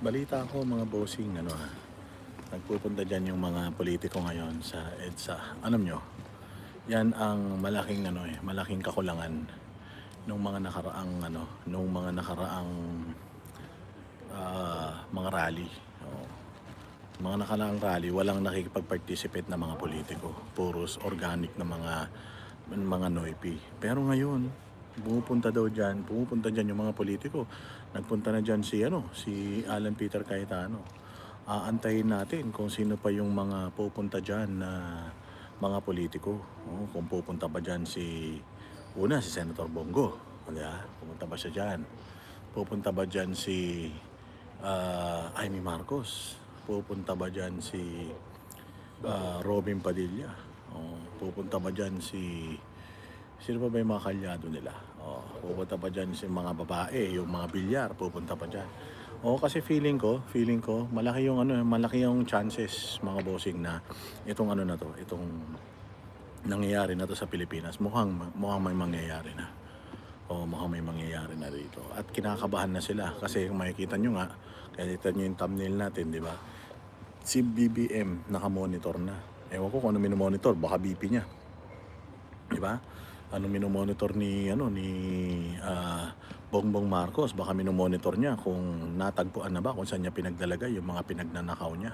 Balita ko mga bossing, nagpupunta dyan yung mga politiko ngayon sa EDSA. Alam nyo, yan ang malaking kakulangan nung mga nakaraang, nung mga nakaraang mga rally. Oo. Mga nakaraang rally, walang nakikipag-participate na mga politiko. Puros organic na mga noipi. Pero ngayon, pumupunta dyan yung mga politiko. Nagpunta na dyan si Alan Peter Cayetano. Aantayin natin kung sino pa yung mga pupunta dyan na mga politiko. Kung pupunta ba dyan si Senator Bongo. Diba? Pupunta ba siya dyan? Pupunta ba dyan si Amy Marcos? Pupunta ba dyan si Robin Padilla? Pupunta ba dyan sino pa ba yung mga kalyado nila? Pupunta pa dyan si mga babae, yung mga bilyar, pupunta pa dyan. Kasi feeling ko, malaki yung chances mga bossing na itong nangyayari na to sa Pilipinas. Mukhang may mangyayari na. Mukhang may mangyayari na dito. At kinakabahan na sila kasi kung makikita nyo nga, nakita nyo yung thumbnail natin, di ba? Si BBM nakamonitor na. Ewan ko kung ano minomonitor, baka BP niya. Di ba? Ano minomonitor ni Bongbong Marcos, baka minomonitor niya kung natagpuan na ba kung saan niya pinagdalagay yung mga pinagnanakaw niya.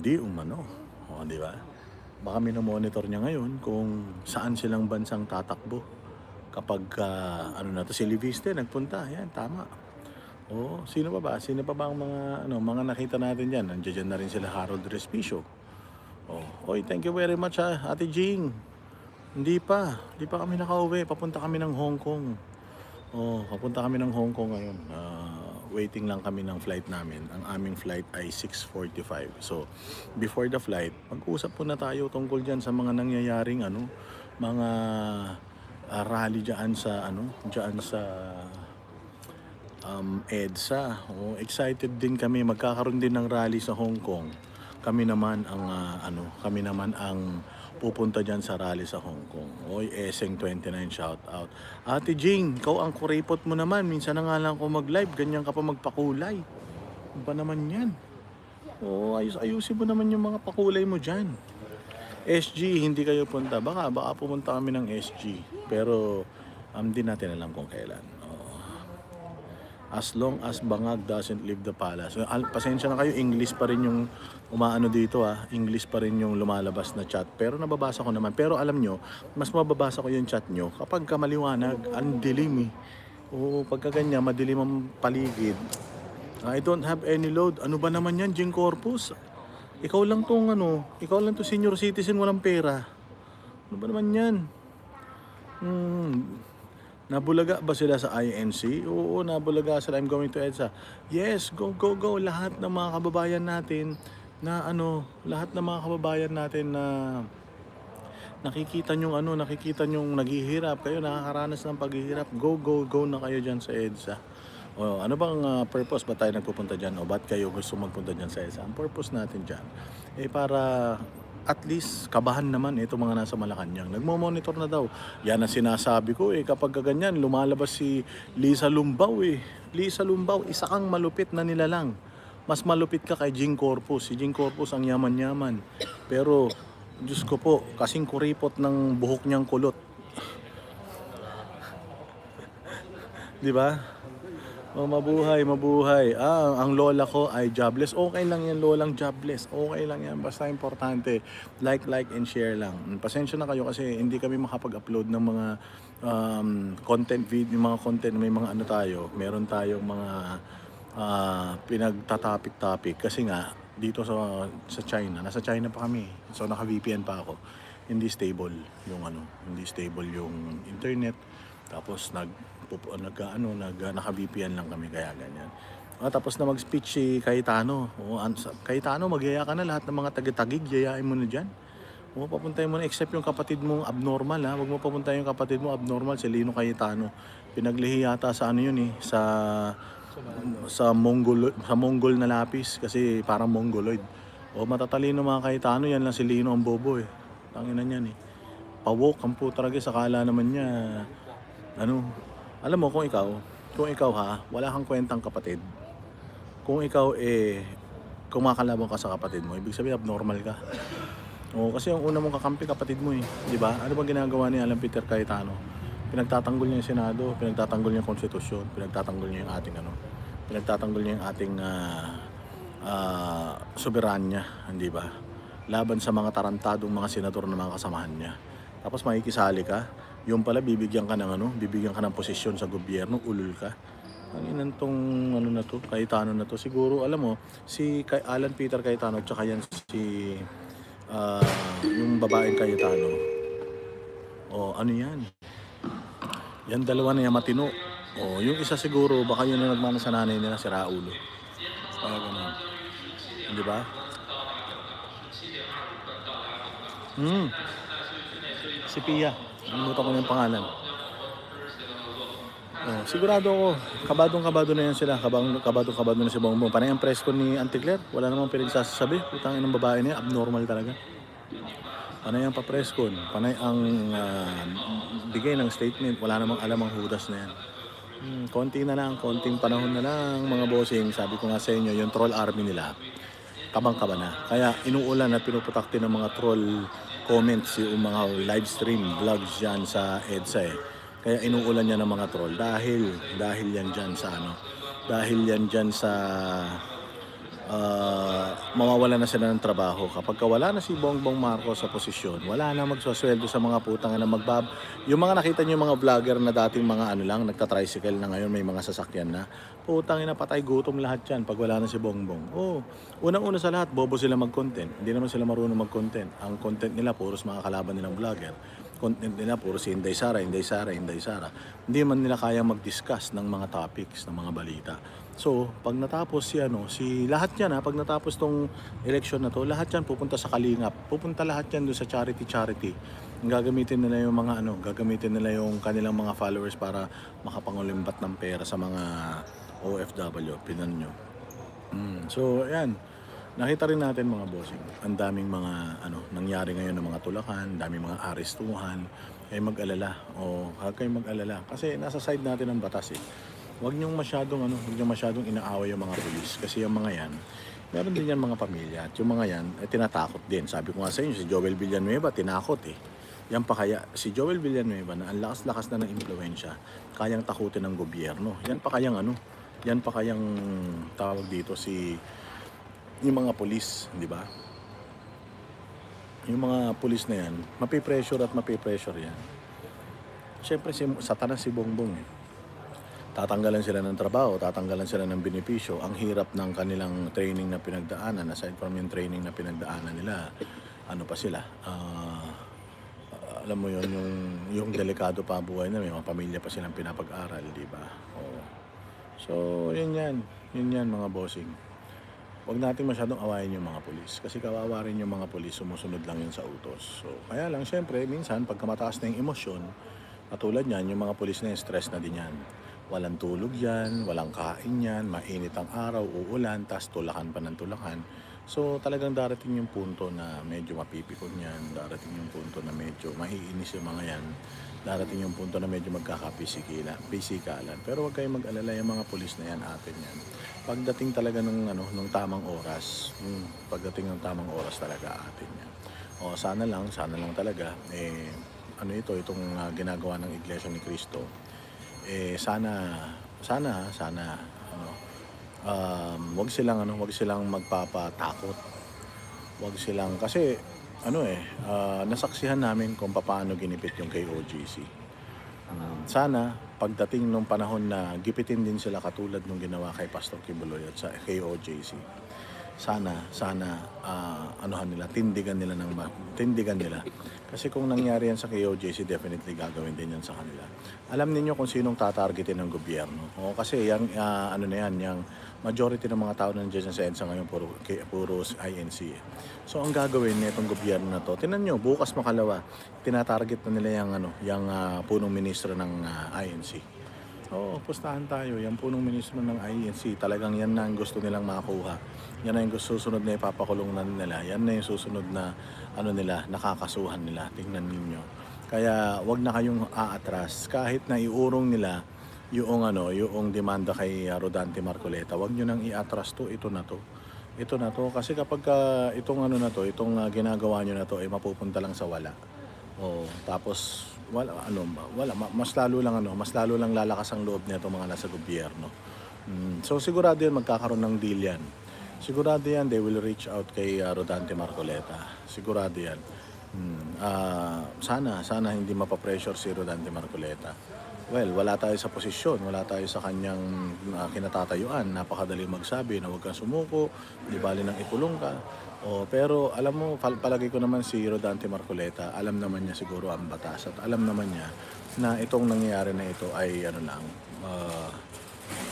Di umano. Di ba? Baka minomonitor niya ngayon kung saan silang bansang tatakbo. Kapag si Liviste nagpunta, yan tama. Sino pa ba? Sino pa ba ang mga nakita natin diyan? Nandiyan na rin sila Harold Respicio. Thank you very much Ate Jing. Hindi pa kami nakauwi. Papunta kami ng Hong Kong. Papunta kami ng Hong Kong ngayon. Waiting lang kami ng flight namin. Ang aming flight ay 6:45. So, before the flight, mag-usap po na tayo tungkol diyan sa mga nangyayaring mga rally diyan sa EDSA. Excited din kami. Magkakaroon din ng rally sa Hong Kong. Kami naman ang pupunta dyan sa rally sa Hong Kong. Eseng 29 shout out. Ate Jing, ikaw ang kuripot mo naman. Minsan na nga lang ako mag-live, ganyan ka pa magpakulay. Ano ba naman yan? Ayusin mo naman yung mga pakulay mo dyan. SG, hindi kayo punta. Baka pumunta kami ng SG. Pero di natin alam kung kailan. As long as Bangag doesn't leave the palace. Pasensya na kayo, English pa rin yung umaano dito English pa rin yung lumalabas na chat. Pero nababasa ko naman. Pero alam nyo, mas mababasa ko yung chat nyo kapag maliwanag, ang dilim pagka ganyan, madilim ang paligid. I don't have any load. Ano ba naman yan, Jing Corpus? Ikaw lang to senior citizen, walang pera. Ano ba naman yan? Nabulaga ba sila sa INC? Oo, nabulaga sila. I'm going to EDSA. Yes, go. Lahat ng mga kababayan natin na nakikita nyong naghihirap kayo, nakakaranas ng paghihirap. Go na kayo diyan sa EDSA. Ano bang purpose ba tayo nagpupunta diyan o ba't kayo gusto magpunta diyan sa EDSA? Ang purpose natin diyan para at least kabahan naman itong mga nasa Malacanang. Nagmo-monitor na daw. Yan ang sinasabi ko kapag ganyan lumalabas si Lisa Lumbao Lisa Lumbao, isa kang malupit na nilalang. Mas malupit ka kay Jing Corpus. Si Jing Corpus ang yaman-yaman. Pero Diyos ko po, kasing kuripot ng buhok niyang kulot. Di ba? Mabuhay. Ang lola ko ay jobless. Okay lang yan, lolang jobless. Okay lang yan. Basta importante, like and share lang. Pasensya na kayo kasi hindi kami makapag-upload ng mga content video, mga content, may mga tayo. Meron tayong mga pinagtatapik-tapik kasi nga dito sa China. Nasa China pa kami. So naka-VPN pa ako. Hindi stable yung internet. Tapos naka-VPN lang kami kaya ganyan. Tapos na mag-speech si Cayetano. Cayetano, magyaya ka na, lahat ng mga taga-tagig, yayain mo na diyan. Papuntahin mo na except yung kapatid mong abnormal Huwag mo papuntahin yung kapatid mo abnormal, si Lino Cayetano. Pinaglihi yata sa sa Mongol na lapis kasi parang mongoloid. Matatalino mga Cayetano, yan lang si Lino ang bobo Tanginan yan Pawok ang putrage, sakala naman niya alam mo kung ikaw wala kang kwentang kapatid. Kung ikaw kumakalaban ka sa kapatid mo, ibig sabihin abnormal ka. Oo, kasi ang una mong kakampi kapatid mo, 'di ba? Ano bang ginagawa ni Alan Peter Cayetano? Pinagtatanggol niya yung Senado, pinagtatanggol niya yung konstitusyon, pinagtatanggol niya yung ating pinagtatanggol niya yung ating soberanya, hindi ba? Laban sa mga tarantadong mga senador na mga kasamahan niya. Tapos makikisali ka, yung pala bibigyan ka ng bibigyan ka ng posisyon sa gobyerno, ulul ka. Ang inan tong na to, Cayetano na to. Siguro alam mo, si Alan Peter Cayetano at saka yan si ah, yung babaeng Cayetano. O ano yan? Yan dalawa na yan matino. O yung isa siguro baka yun na nagmana sa nanay nila si Raulo. Kaya ganun. Di ba? Si Pia. Nalimutan ko na yung pangalan. Oh, sigurado ako, kabadong-kabado na yan sila. Kabadong-kabado na si Bongbong. Panay ang press ko ni Auntie Claire. Wala namang pinagsasabi. Putangin ng babae niya. Abnormal talaga. Panay ang papreskon. Panay ang bigay ng statement. Wala namang alam ang hudas na yan. Konti na lang, konting panahon na lang mga bossing. Sabi ko nga sa inyo, yung troll army nila, kabang-kaba na. Kaya inuulan at pinuputakti ng mga troll comments yung mga live stream, vlogs dyan sa EDSA Kaya inuulan niya ng mga troll dahil yan dyan sa dahil yan dyan sa mawawala na sila ng trabaho. Kapag wala na si Bongbong Marcos sa posisyon, wala na magsasweldo sa mga putang na yung mga nakita niyo yung mga vlogger na dating mga nagta-tricycle na ngayon may mga sasakyan na. Putang ina, patay gutom lahat yan pag wala na si Bongbong. Unang-una sa lahat, bobo sila mag-content. Hindi naman sila marunong mag-content. Ang content nila puros mga kalaban nilang vlogger. Content nila puro si Inday Sara. Hindi man nila kaya mag-discuss ng mga topics, ng mga balita. So, pag natapos si lahat yan pag natapos tong election na to, lahat yan pupunta sa Kalingap. Pupunta lahat yan doon sa charity. Gagamitin nila yung gagamitin nila yung kanilang mga followers para makapangulimbat ng pera sa mga OFW, Pinan nyo. So, ayan. Nakita rin natin mga bossing, ang daming mga nangyari ngayon ng mga tulakan, daming mga arestuhan. Huwag kayong mag-alala kasi nasa side natin ng batas Huwag niyong masyadong inaaway yung mga pulis kasi yung mga yan, meron din yan mga pamilya at yung mga yan tinatakot din. Sabi ko nga sa inyo, si Joel Villanueva tinakot Yan pa kaya si Joel Villanueva na ang lakas-lakas na ng impluwensya, kayang takutin ng gobyerno. Yan pa kayang tawag dito yung mga pulis, di ba? Yung mga pulis na yan, mapipressure yan. Siyempre, satanas si Bongbong Tatanggalan sila ng trabaho, tatanggalan sila ng benepisyo. Ang hirap ng kanilang training na pinagdaanan. Aside from yung training na pinagdaanan nila, pa sila? Alam mo yun, yung delikado pa buhay na may mga pamilya pa silang pinapag-aral, di ba? So, yun yan mga bossing. Huwag natin masyadong awayin yung mga pulis kasi kawawa rin yung mga pulis, sumusunod lang yun sa utos. So, kaya lang, syempre, minsan, pagka mataas na yung emosyon, katulad yan, yung mga pulis na yung stress na din yan. Walang tulog yan, walang kain yan, mainit ang araw, uulan, tas tulakan pa ng tulakan. So, talagang darating yung punto na medyo mapipikon yan, darating yung punto na medyo maiinis yung mga yan, darating yung punto na medyo magkakapisikalan. Pero huwag kayong mag-alala yung mga pulis na yan, atin yan. Pagdating talaga nung tamang oras, talaga atin yan. Sana lang talaga itong ginagawa ng Iglesia ni Cristo. Sana wag silang magpapatakot. Wag silang kasi nasaksihan namin kung paano ginipit yung KOJC. Sana pagdating nung panahon na gipitin din sila katulad nung ginawa kay Pastor Kibuloy at sa KOJC. Sana tindigan nila. Kasi kung nangyari yan sa KOJC, definitely gagawin din yan sa kanila. Alam niyo kung sinong tatargetin ng gobyerno. Kasi yung yung majority ng mga tao na nandiyan sa EDSA ngayon puro INC. So ang gagawin nitong gobyerno na to, tingnan niyo, bukas makalawa, tinatarget na nila yung punong ministro ng INC. Pustahan tayo. Yan punong ministro ng INC. Talagang yan na ang gusto nilang makuha. Yan na yung susunod na ipapakulong na nila. Yan na yung susunod na nakakasuhan nila. Tingnan ninyo. Kaya wag na kayong aatras. Kahit na iurong nila yung ano, yung demanda kay Rodante Marcoleta, wag niyo nang i-atras 'to, ito na 'to. Ito na 'to kasi kapagka itong ano na 'to, itong ginagawa niyo na 'to ay mapupunta lang sa wala. Oo, tapos mas lalo lang mas lalo lang lalakas ang loob nitong mga nasa gobyerno. So sigurado 'yan magkakaroon ng deal 'yan. Sigurado 'yan they will reach out kay Rodante Marcoleta. Sigurado 'yan. Sana hindi mapa-pressure si Rodante Marcoleta. Well, wala tayo sa posisyon, wala tayo sa kanyang kinatatayuan. Napakadali magsabi na huwag kang sumuko, di bali nang ikulong ka. Pero alam mo, palagay ko naman si Rodante Marcoleta, alam naman niya siguro ang batas at alam naman niya na itong nangyayari na ito ay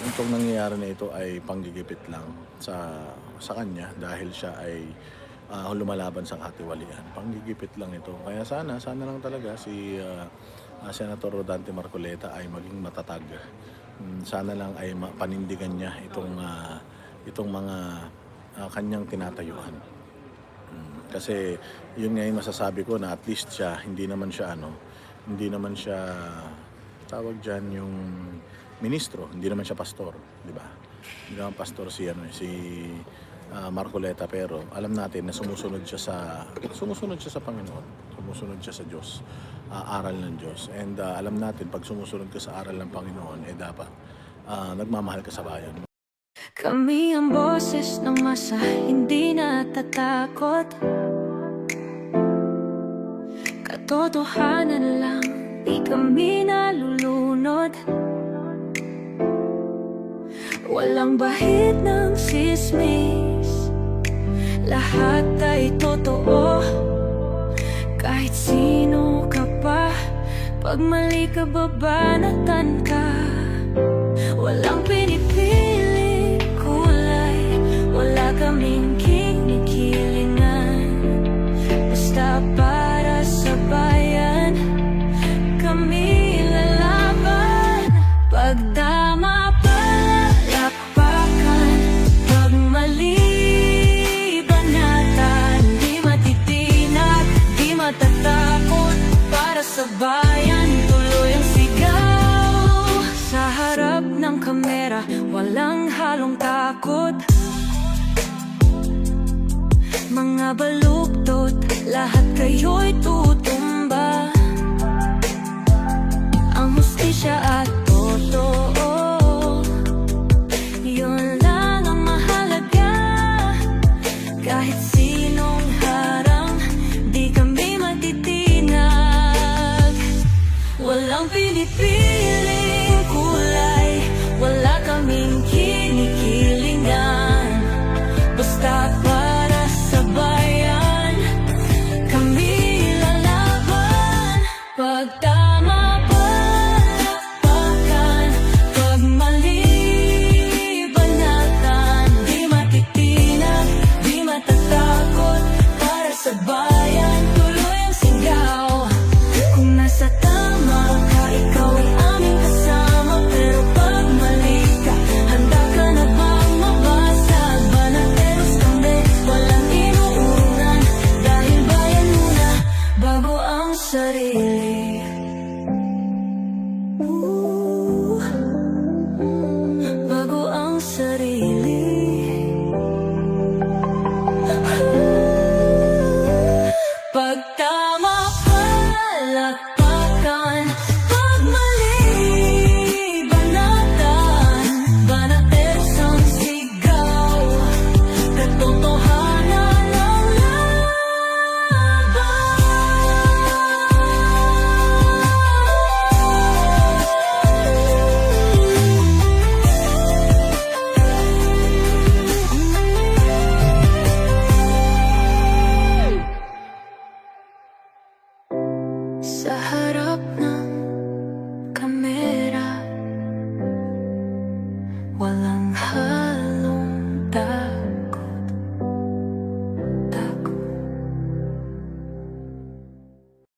itong nangyayari na ito ay panggigipit lang sa kanya dahil siya ay lumalaban sa katiwalian. Panggigipit lang ito. Kaya sana lang talaga si Senator Rodante Marcoleta ay maging matatag. Sana lang ay panindigan niya itong mga kanyang tinatayuan. Kasi yun nga yung masasabi ko na at least siya hindi naman siya tawag diyan yung ministro, hindi naman siya pastor, di ba? Hindi naman pastor si Marcoleta, pero alam natin na sumusunod siya sa Panginoon, sumusunod siya sa Diyos, aral ng Diyos. And alam natin pag sumusunod ka sa aral ng Panginoon, dapat nagmamahal ka sa bayan. Kami ang boses ng masa, hindi natatakot. Katotohanan lang, di kami nalulunod. Walang bahid ng sismis, lahat ay totoo. Kahit sino ka pa, pag mali ka babanatan ka. Walang pinipili kulay, wala kaming kinikilingan. Basta para sa bayan, kami lalaban. Pag tama palakpakan, pag mali banatan. Di matitinag, di matatakot, para sa bayan tuloy ang sigaw. Sa harap ng kamera, walang halong takot. Mga baluktot, lahat kayo'y tutumba. Ang hustisya at